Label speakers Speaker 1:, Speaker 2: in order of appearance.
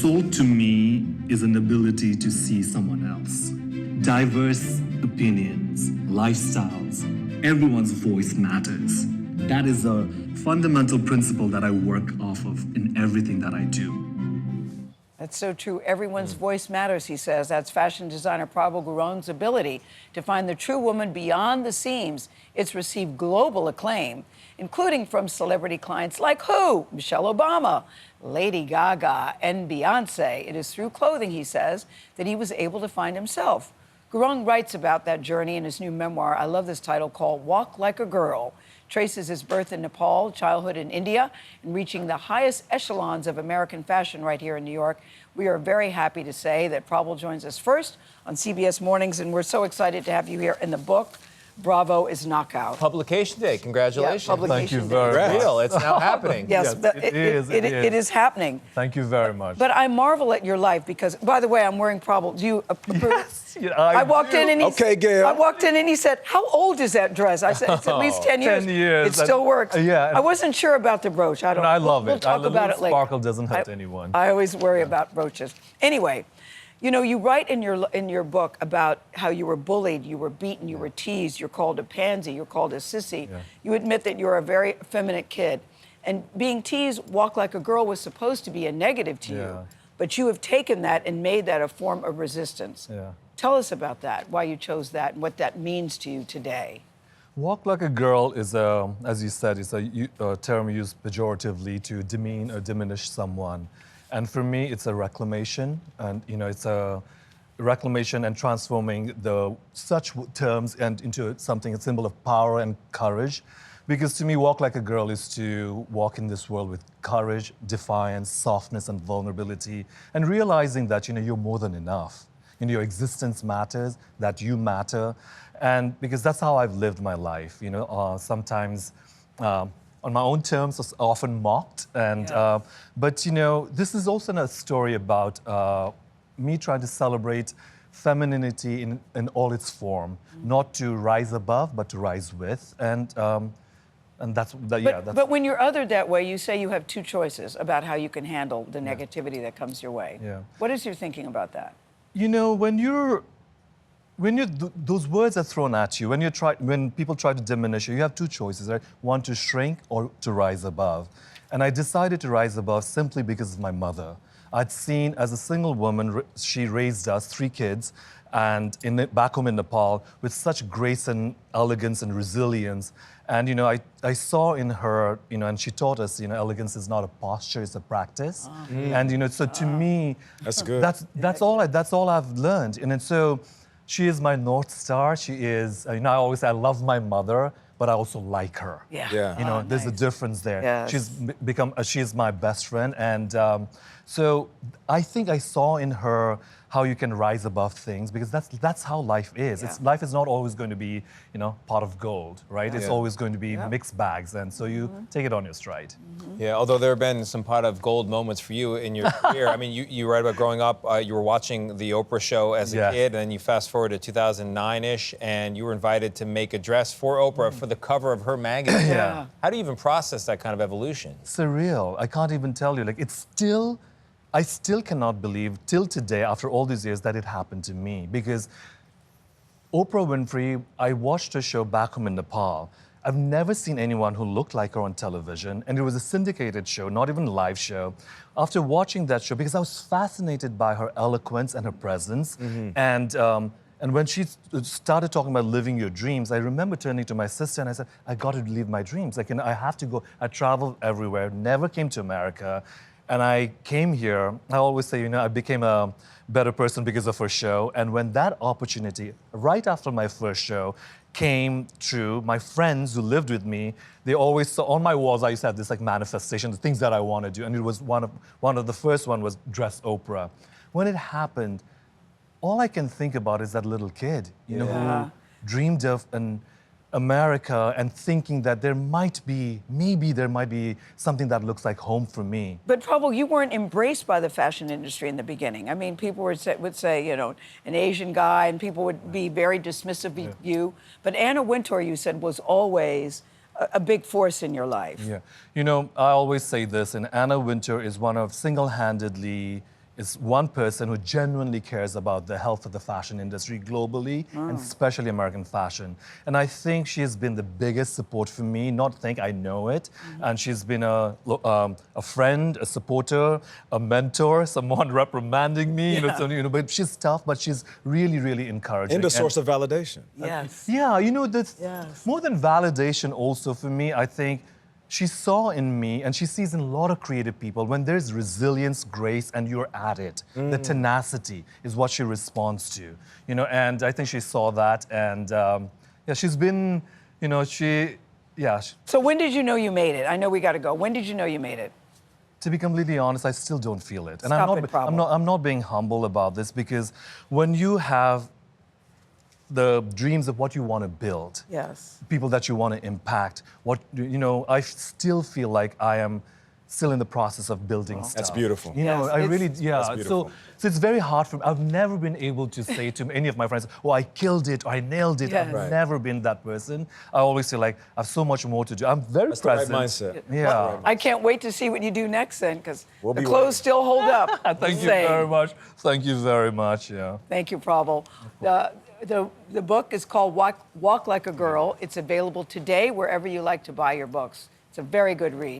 Speaker 1: Soul to me is an ability to see someone else. Diverse opinions, lifestyles, everyone's voice matters. That is a fundamental principle that I work off of in everything that I do.
Speaker 2: That's so true. Everyone's voice matters, he says. That's fashion designer Prabal Gurung's ability to find the true woman beyond the seams. It's received global acclaim, including from celebrity clients like who? Michelle Obama, Lady Gaga, and Beyoncé. It is through clothing, he says, that he was able to find himself. Gurung writes about that journey in his new memoir. I love this title, called Walk Like a Girl. Traces his birth in Nepal, childhood in India, and reaching the highest echelons of American fashion right here in New York. We are very happy to say that Prabal joins us first on CBS Mornings, and we're so excited to have you here. In the book, Bravo is Knockout.
Speaker 3: Publication day, congratulations.
Speaker 2: Yeah, publication
Speaker 4: Thank you very much.
Speaker 3: Real, it's now happening.
Speaker 2: Yes, it is happening.
Speaker 4: Thank you very much.
Speaker 2: But I marvel at your life because, by the way, I'm wearing Prabal. Do you approve?
Speaker 4: Yes, yeah,
Speaker 2: I walked in and he
Speaker 5: Okay, Gayle.
Speaker 2: I walked in and he said, "How old is that dress?" I said, "It's at least 10 years."
Speaker 4: 10 years.
Speaker 2: It still works.
Speaker 4: Yeah.
Speaker 2: I wasn't sure about the brooch. I don't.
Speaker 4: I love
Speaker 2: we'll
Speaker 4: it.
Speaker 2: talk about it later.
Speaker 4: Sparkle doesn't hurt anyone.
Speaker 2: I always worry about brooches. Anyway, you know, you write in your book about how you were bullied, you were beaten, you were teased, you're called a pansy, you're called a sissy.
Speaker 4: Yeah.
Speaker 2: You admit that you're a very effeminate kid. And being teased, walk like a girl, was supposed to be a negative to you.
Speaker 4: Yeah.
Speaker 2: But you have taken that and made that a form of resistance.
Speaker 4: Yeah.
Speaker 2: Tell us about that, why you chose that, and what that means to you today.
Speaker 4: Walk like a girl is as you said, it's a term used pejoratively to demean or diminish someone. And for me, it's a reclamation, and it's a reclamation and transforming such terms and into something, a symbol of power and courage. Because to me, walk like a girl is to walk in this world with courage, defiance, softness, and vulnerability, and realizing that you're more than enough. Your existence matters, that you matter, and because that's how I've lived my life. Sometimes. On my own terms, was often mocked, and but this is also a story about me trying to celebrate femininity in all its form, not to rise above, but to rise with, and that's that.
Speaker 2: But when you're othered that way, you say you have two choices about how you can handle the negativity that comes your way.
Speaker 4: Yeah.
Speaker 2: What is your thinking about that?
Speaker 4: When those words are thrown at you, when people try to diminish you, you have two choices, right? One, to shrink, or to rise above. And I decided to rise above simply because of my mother. I'd seen, as a single woman, she raised us, 3 kids, and back home in Nepal, with such grace and elegance and resilience. And I saw in her, and she taught us, elegance is not a posture, it's a practice. And so to me,
Speaker 5: that's good.
Speaker 4: That's all I've learned. And so. She is my North Star. She is, I always say I love my mother, but I also like her.
Speaker 2: Yeah.
Speaker 4: There's a difference there.
Speaker 2: Yes.
Speaker 4: She's my best friend. And so I think I saw in her how you can rise above things, because that's how life is.
Speaker 2: Yeah.
Speaker 4: Life is not always going to be, pot of gold, right? It's always going to be mixed bags. And so you take it on your stride.
Speaker 3: Yeah, although there have been some pot of gold moments for you in your career. I mean, you write about growing up, you were watching the Oprah show as a kid, and then you fast forward to 2009-ish, and you were invited to make a dress for Oprah for the cover of her magazine.
Speaker 4: Yeah.
Speaker 3: How do you even process that kind of evolution?
Speaker 4: Surreal. I can't even tell you. I still cannot believe, till today, after all these years, that it happened to me. Because Oprah Winfrey, I watched her show back home in Nepal. I've never seen anyone who looked like her on television. And it was a syndicated show, not even a live show. After watching that show, because I was fascinated by her eloquence and her presence, and when she started talking about living your dreams, I remember turning to my sister and I said, I got to live my dreams. I have to go. I traveled everywhere, never came to America. And I came here, I always say, I became a better person because of her show. And when that opportunity, right after my first show, came true, my friends who lived with me, they always saw, on my walls, I used to have this manifestation, the things that I want to do. And it was one of the first one was dress Oprah. When it happened, all I can think about is that little kid, who dreamed of an America and thinking that maybe there might be something that looks like home for me.
Speaker 2: But Prabal, you weren't embraced by the fashion industry in the beginning. I mean, people would say, an Asian guy, and people would be very dismissive of you. But Anna Wintour, you said, was always a big force in your life.
Speaker 4: Yeah. I always say this, and Anna Wintour is one of single-handedly, is one person who genuinely cares about the health of the fashion industry globally, and especially American fashion. And I think she has been the biggest support for me, not think I know it. And she's been a friend, a supporter, a mentor, someone reprimanding me, but she's tough, but she's really, really encouraging.
Speaker 5: And a source of validation.
Speaker 2: Yes.
Speaker 4: Yeah,
Speaker 2: Yes.
Speaker 4: more than validation also for me, I think she saw in me, and she sees in a lot of creative people, when there's resilience, grace, and you're at it, the tenacity is what she responds to, and I think she saw that, and she's been,
Speaker 2: So when did you know you made it? I know we got to go. When did you know you made it?
Speaker 4: To be completely honest, I still don't feel it. And
Speaker 2: Stop it, Prabal.
Speaker 4: I'm not being humble about this, because when you have the dreams of what you want to build,
Speaker 2: Yes.
Speaker 4: people that you want to impact, I still feel like I am still in the process of building stuff.
Speaker 5: That's beautiful.
Speaker 2: Yes,
Speaker 4: I really,
Speaker 5: That's beautiful.
Speaker 4: So it's very hard for me. I've never been able to say to any of my friends, oh, I killed it, or I nailed it.
Speaker 2: Yes.
Speaker 4: I've
Speaker 2: Right.
Speaker 4: never been that person. I always feel like I have so much more to do. I'm very
Speaker 5: That's the right
Speaker 4: present.
Speaker 5: mindset.
Speaker 4: Yeah.
Speaker 2: I can't wait to see what you do next then, because
Speaker 5: We'll
Speaker 2: the
Speaker 5: be
Speaker 2: clothes
Speaker 5: waiting.
Speaker 2: still hold up.
Speaker 4: Thank you
Speaker 2: Same.
Speaker 4: very much. Thank you very much, yeah.
Speaker 2: Thank you, Prabal. The book is called Walk Like a Girl. It's available today wherever you like to buy your books. It's a very good read.